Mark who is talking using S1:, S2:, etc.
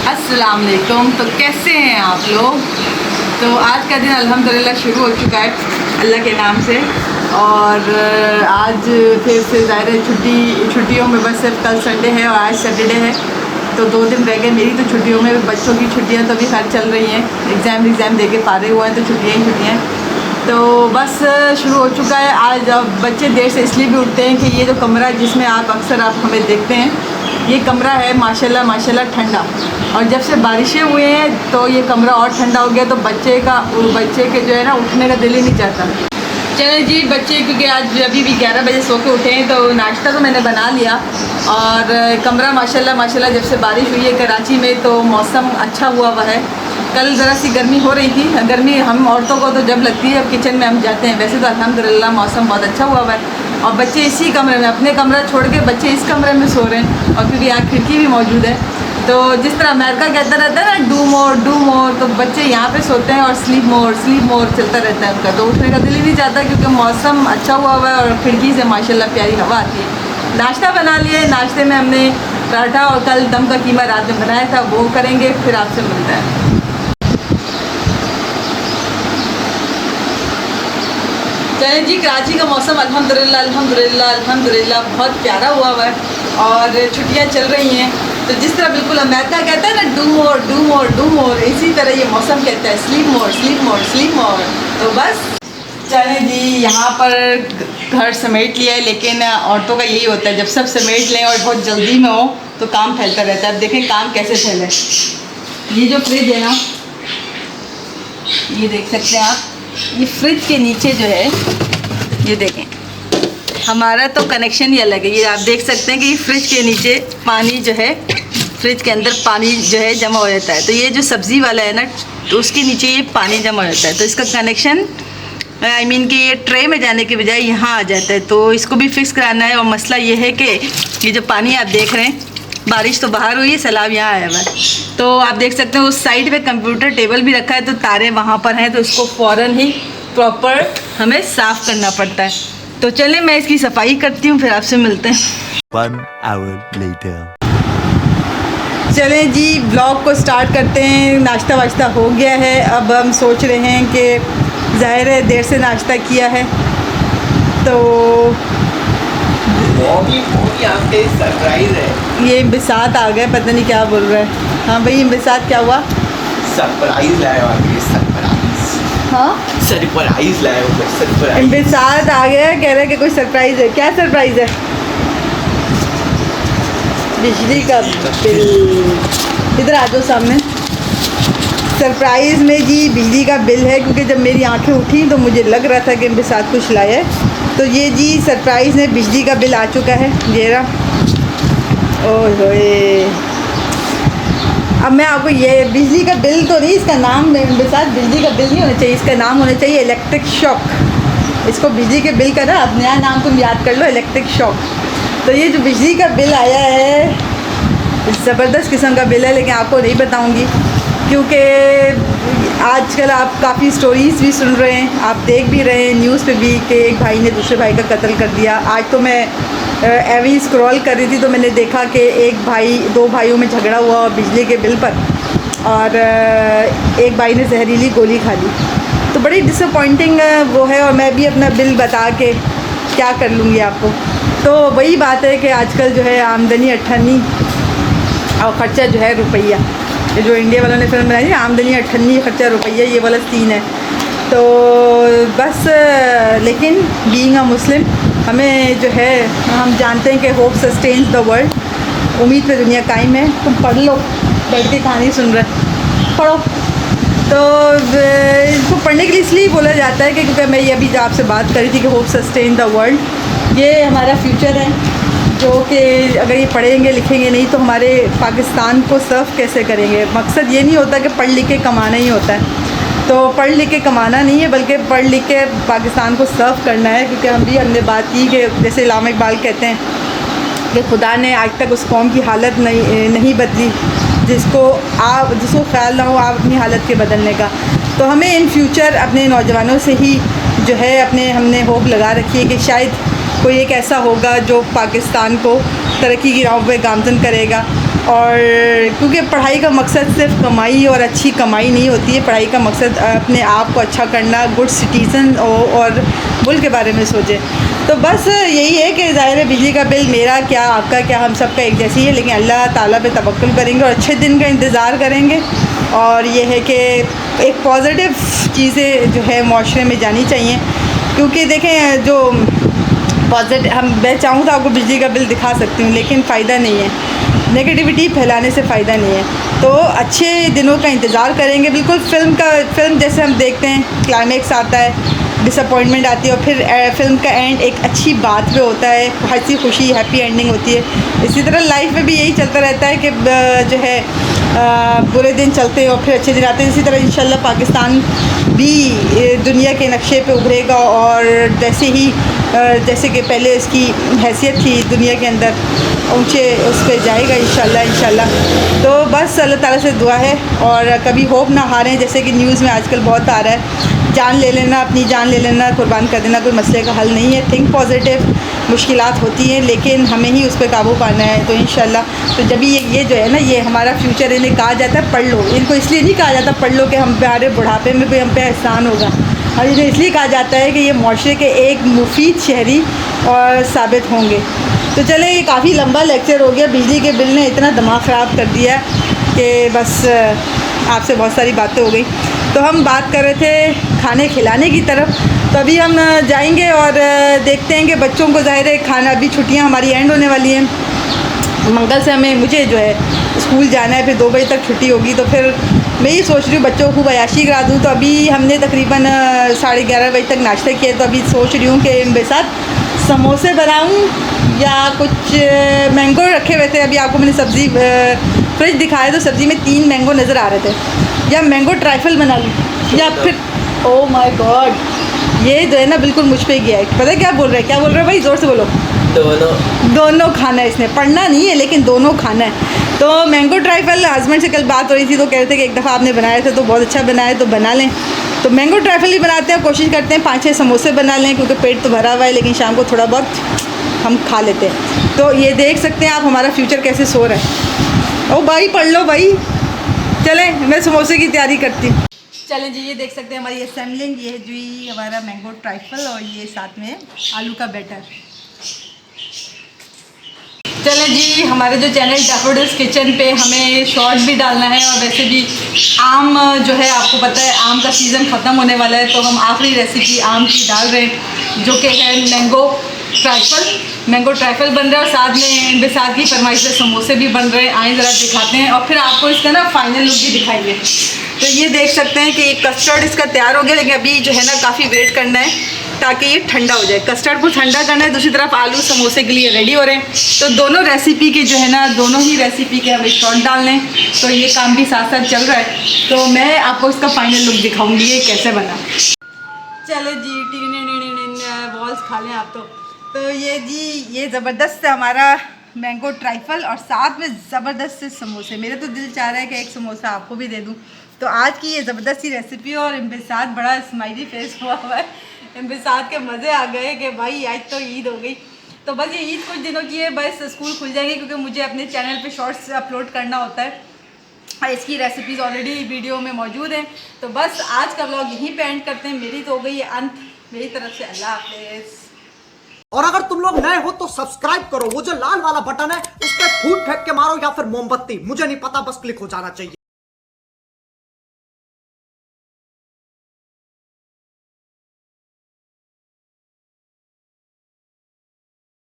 S1: अस्सलाम वालेकुम। तो कैसे हैं आप लोग? तो आज का दिन अल्हम्दुलिल्लाह शुरू हो चुका है अल्लाह के नाम से। और आज फिर से ज़ाहिर है छुट्टियों में बस सिर्फ कल संडे है और आज सैटरडे है, तो 2 दिन रह गए मेरी। तो छुट्टियों में बच्चों की छुट्टियां तो अभी खैर चल रही हैं, एग्ज़ाम दे के पारे हुए हैं, तो छुट्टियाँ हैं। तो बस शुरू हो चुका है। आज अब बच्चे देर से इसलिए भी उठते हैं कि ये जो कमरा जिसमें आप हमें देखते हैं, ये कमरा है माशाल्लाह ठंडा। और जब से बारिशें हुए हैं तो ये कमरा और ठंडा हो गया, तो बच्चे के जो है ना उठने का दिल ही नहीं चाहता। चले जी बच्चे, क्योंकि आज अभी भी 11 बजे सो के उठे हैं, तो नाश्ता तो मैंने बना लिया। और कमरा माशाल्लाह जब से बारिश हुई है कराची में तो मौसम अच्छा हुआ है। कल ज़रा सी गर्मी हो रही थी। गर्मी हम औरतों को तो जब लगती है, अब किचन में हम जाते हैं। वैसे तो अल्हम्दुलिल्लाह मौसम बहुत अच्छा हुआ है। और बच्चे इसी कमरे में, अपने कमरा छोड़ के बच्चे इस कमरे में सो रहे हैं। और क्योंकि यहाँ खिड़की भी मौजूद है, तो जिस तरह अमेरिका कहता रहता है ना डू मोर, तो बच्चे यहाँ पे सोते हैं और स्लीप मोर चलता रहता है उनका। तो उठने का दिल ही नहीं चाहता क्योंकि मौसम अच्छा हुआ है और खिड़की से माशाल्लाह प्यारी हवा आती है। नाश्ता बना लिए। नाश्ते में हमने पराठा और कल दम का कीमा रात में बनाया था, वो करेंगे, फिर आपसे मिलता है। चले जी, कराची का मौसम अल्हम्दुलिल्लाह बहुत प्यारा हुआ है और छुट्टियां चल रही हैं। तो जिस तरह बिल्कुल अमेरिका कहता है ना डू मोर, इसी तरह ये मौसम कहता है स्लीप मोर। तो बस चलें जी, यहाँ पर घर समेट लिया है, लेकिन औरतों का यही होता है, जब सब समेट लें और बहुत जल्दी में हो तो काम फैलता रहता है। अब देखें काम कैसे फैले। ये जो फ्रिज है ना, ये देख सकते हैं आप, ये फ्रिज के नीचे जो है, ये देखें, हमारा तो कनेक्शन ही अलग है। ये आप देख सकते हैं कि फ्रिज के नीचे पानी जो है, फ्रिज के अंदर पानी जो है जमा हो जाता है। तो ये जो सब्ज़ी वाला है ना, तो उसके नीचे ये पानी जमा हो जाता है। तो इसका कनेक्शन कि ये ट्रे में जाने के बजाय यहाँ आ जाता है। तो इसको भी फिक्स कराना है। और मसला ये है कि ये जो पानी आप देख रहे हैं, बारिश तो बाहर हुई है, सैलाब यहाँ आया हुआ है। तो आप देख सकते हैं उस साइड पे कंप्यूटर टेबल भी रखा है, तो तारे वहाँ पर हैं, तो इसको फ़ौरन ही प्रॉपर हमें साफ़ करना पड़ता है। तो चलें मैं इसकी सफाई करती हूँ, फिर आपसे मिलते हैं।
S2: 1 hour later.
S1: चलें जी, ब्लॉग को स्टार्ट करते हैं। नाश्ता वाश्ता हो गया है। अब हम सोच रहे हैं कि ज़ाहिर है देर से नाश्ता किया है, तो
S3: आपके सरप्राइज है।
S1: ये बिसात आ गए, पता नहीं क्या बोल रहा है। हाँ भाई, बिसात क्या हुआ?
S3: सरप्राइज लाए हो आपके, सरप्राइज।
S1: हाँ,
S3: सरप्राइज लाए हो, सरप्राइज।
S1: बिसात आ गया, कह रहे हैं कि कोई सरप्राइज़ है। क्या सरप्राइज़ है? बिजली का बिल। इधर आ जाओ सामने। सरप्राइज़ में जी बिजली का बिल है, क्योंकि जब मेरी आंखें उठी तो मुझे लग रहा था कि बिसात कुछ लाया है। तो ये जी सरप्राइज़ में बिजली का बिल आ चुका है, ये रहा। ओए अब मैं आपको ये बिजली का बिल तो नहीं, इसका नाम बिसात बिजली का बिल नहीं होना चाहिए, इसका नाम होना चाहिए इलेक्ट्रिक शॉक। इसको बिजली के बिल का ना अब नया नाम तुम याद कर लो, इलेक्ट्रिक शॉक। तो ये जो बिजली का बिल आया है, ज़बरदस्त किस्म का बिल है, लेकिन आपको नहीं बताऊंगी क्योंकि आजकल आप काफ़ी स्टोरीज़ भी सुन रहे हैं, आप देख भी रहे हैं न्यूज़ पे भी कि एक भाई ने दूसरे भाई का कत्ल कर दिया। आज तो मैं एवी स्क्रॉल कर रही थी तो मैंने देखा कि दो भाइयों में झगड़ा हुआ बिजली के बिल पर, और एक भाई ने जहरीली गोली खा ली। तो बड़ी डिसअपॉइंटिंग वो है, और मैं भी अपना बिल बता के क्या कर लूँगी आपको। तो वही बात है कि आजकल जो है आमदनी 98 और ख़र्चा जो है रुपया। ये जो इंडिया वालों ने फिल्म बनाई, आमदनी 98 ख़र्चा रुपया, ये वाला सीन है। तो बस लेकिन बीइंग अ मुस्लिम हमें जो है, हम जानते हैं कि होप सस्टेन्स द वर्ल्ड, उम्मीद पे दुनिया कायम है। तुम पढ़ लो, बैठ के कहानी सुन रहे, पढ़ो। तो इसको पढ़ने के लिए इसलिए बोला जाता है कि क्योंकि मैं ये अभी आपसे बात करी थी कि होप सस्टेन द वर्ल्ड, ये हमारा फ्यूचर है, जो कि अगर ये पढ़ेंगे लिखेंगे नहीं तो हमारे पाकिस्तान को सर्व कैसे करेंगे। मकसद ये नहीं होता कि पढ़ लिख के कमाना ही होता है, तो पढ़ लिख के कमाना नहीं है, बल्कि पढ़ लिख के पाकिस्तान को सर्व करना है। क्योंकि हमने बात की कि जैसे इलामा इकबाल कहते हैं कि खुदा ने आज तक उस कौम की हालत नहीं बदली जिसको ख्याल ना हो आप अपनी हालत के बदलने का। तो हमें इन फ्यूचर अपने नौजवानों से ही जो है हमने होप लगा रखी है कि शायद कोई एक ऐसा होगा जो पाकिस्तान को तरक्की की राह पे गामज़न करेगा। और क्योंकि पढ़ाई का मकसद सिर्फ कमाई और अच्छी कमाई नहीं होती है, पढ़ाई का मकसद अपने आप को अच्छा करना, गुड सिटीज़न और मुल्क के बारे में सोचे। तो बस यही है कि ज़ाहिर है बिजली का बिल मेरा क्या, आपका क्या, हम सब का एक जैसी है, लेकिन अल्लाह ताला पे तवक्कुल करेंगे और अच्छे दिन का इंतज़ार करेंगे। और ये है कि एक पॉजिटिव चीज़ें जो है माशरे में जानी चाहिए, क्योंकि देखें जो पॉजिटिव मैं चाहूँ तो आपको बिजली का बिल दिखा सकती हूँ, लेकिन फ़ायदा नहीं है, नेगेटिविटी फैलाने से फ़ायदा नहीं है। तो अच्छे दिनों का इंतज़ार करेंगे। बिल्कुल फ़िल्म जैसे हम देखते हैं, क्लाइमेक्स आता है, डिसअपॉइंटमेंट आती है और फिर फ़िल्म का एंड एक अच्छी बात पे होता है, हंसी खुशी हैप्पी एंडिंग होती है। इसी तरह लाइफ में भी यही चलता रहता है कि जो है बुरे दिन चलते हैं और फिर अच्छे दिन आते हैं। इसी तरह इंशाल्लाह पाकिस्तान भी दुनिया के नक्शे पे उभरेगा और जैसे कि पहले इसकी हैसियत थी दुनिया के अंदर, ऊंचे उस पर जाएगा इंशाल्लाह। तो बस अल्लाह ताला से दुआ है और कभी होप ना हारें, जैसे कि न्यूज़ में आजकल बहुत आ रहा है, जान ले लेना, अपनी जान ले लेना, कुर्बान कर देना कोई मसले का हल नहीं है। थिंक पॉजिटिव, मुश्किलात होती हैं लेकिन हमें ही उस पर काबू पाना है। तो इंशाल्लाह तो जब ये जो है ना, ये हमारा फ्यूचर, इन्हें कहा जाता है पढ़ लो, इनको इसलिए नहीं कहा जाता पढ़ लो कि हम हमारे बुढ़ापे में कोई हम पे एहसान होगा, और इन्हें इसलिए कहा जाता है कि ये माशरे के एक मुफीद शहरी और साबित होंगे। तो चले, ये काफ़ी लंबा लेक्चर हो गया। बिजली के बिल ने इतना दिमाग ख़राब कर दिया कि बस आपसे बहुत सारी बातें हो गई। तो हम बात कर रहे थे खाने खिलाने की तरफ, तो अभी हम जाएंगे और देखते हैं कि बच्चों को ज़ाहिर है खाना, अभी छुट्टियां हमारी एंड होने वाली हैं, मंगल से मुझे जो है स्कूल जाना है, फिर 2 बजे तक छुट्टी होगी। तो फिर मैं ये सोच रही हूँ बच्चों को खूब अयाशी करा दूँ। तो अभी हमने तकरीबन 11:30 बजे तक नाश्ता किया, तो अभी सोच रही हूँ कि इनके साथ समोसे बनाऊँ या कुछ मैंगो रखे हुए थे, अभी आपको मैंने सब्ज़ी फ्रिज दिखाया तो सब्ज़ी में 3 मैंगो नज़र आ रहे थे, या मैंगो ट्राइफल बना लूँ या फिर ओह माय गॉड, ये जो है ना बिल्कुल मुझ पे गया है। पता है क्या बोल रहे हैं भाई, ज़ोर से बोलो। दोनों खाना है इसने, पढ़ना नहीं है लेकिन दोनों खाना है। तो मैंगो ट्राइफल, हस्बैंड से कल बात हो रही थी तो कह रहे थे कि एक दफ़ा आपने बनाया था तो बहुत अच्छा बनाया, तो बना लें। तो मैंगो ट्राइफल ही बनाते हैं, कोशिश करते हैं 5-6 समोसे बना लें, क्योंकि पेट तो भरा हुआ है लेकिन शाम को थोड़ा बहुत हम खा लेते हैं। तो ये देख सकते हैं आप हमारा फ्यूचर कैसे सो रहा है। ओ भाई पढ़ लो भाई, चलें मैं समोसे की तैयारी करती हूँ। चलें जी, ये देख सकते हैं हमारी असेंबलिंग, ये है जी हमारा मैंगो ट्राइफल और ये साथ में आलू का बैटर। चलें जी, हमारे जो चैनल डैफोडिल्स किचन पे हमें शॉर्ट भी डालना है, और वैसे भी आम जो है आपको पता है आम का सीज़न ख़त्म होने वाला है, तो हम आखिरी रेसिपी आम की डाल रहे हैं जो कि है मैंगो ट्राइफल बन रहा है, और साथ में बिसात की फरमाइश से समोसे भी बन रहे हैं। आए ज़रा दिखाते हैं और फिर आपको इसका ना फाइनल लुक भी दिखाएंगे। तो ये देख सकते हैं कि ये कस्टर्ड इसका तैयार हो गया, लेकिन अभी जो है ना काफ़ी वेट करना है ताकि ये ठंडा हो जाए। कस्टर्ड को ठंडा करना है, दूसरी तरफ आलू समोसे के लिए रेडी हो रहे हैं। तो दोनों रेसिपी के जो है ना, दोनों ही रेसिपी के हमें शॉर्ट डालने हैं, तो ये काम भी साथ साथ चल रहा है। तो मैं आपको इसका फाइनल लुक दिखाऊंगी ये कैसे बना। चले जी, बॉल्स खा लें आप। तो ये जी, ये ज़बरदस्त से हमारा मैंगो ट्राइफल और साथ में ज़बरदस्त से समोसे। मेरे तो दिल चाह रहा है कि एक समोसा आपको भी दे दूँ। तो आज की ये ज़बरदस्त सी रेसिपी, और इम्बिसात बड़ा स्माइली फेस हुआ है, इम्बिसात के मज़े आ गए कि भाई आज तो ईद हो गई। तो बस ये ईद कुछ दिनों की है, बस स्कूल खुल जाएंगे क्योंकि मुझे अपने चैनल पे शॉर्ट्स अपलोड करना होता है। इसकी रेसिपीज़ ऑलरेडी वीडियो में मौजूद हैं। तो बस आज का व्लॉग यहीं पे एंड करते हैं। मेरी तो हो गई है अंत, मेरी तरफ से अल्लाह हाफ़िज़।
S4: और अगर तुम लोग नए हो तो सब्सक्राइब करो, वो जो लाल वाला बटन है उस पर फूट फेंक के मारो या फिर मोमबत्ती, मुझे नहीं पता, बस क्लिक हो जाना चाहिए।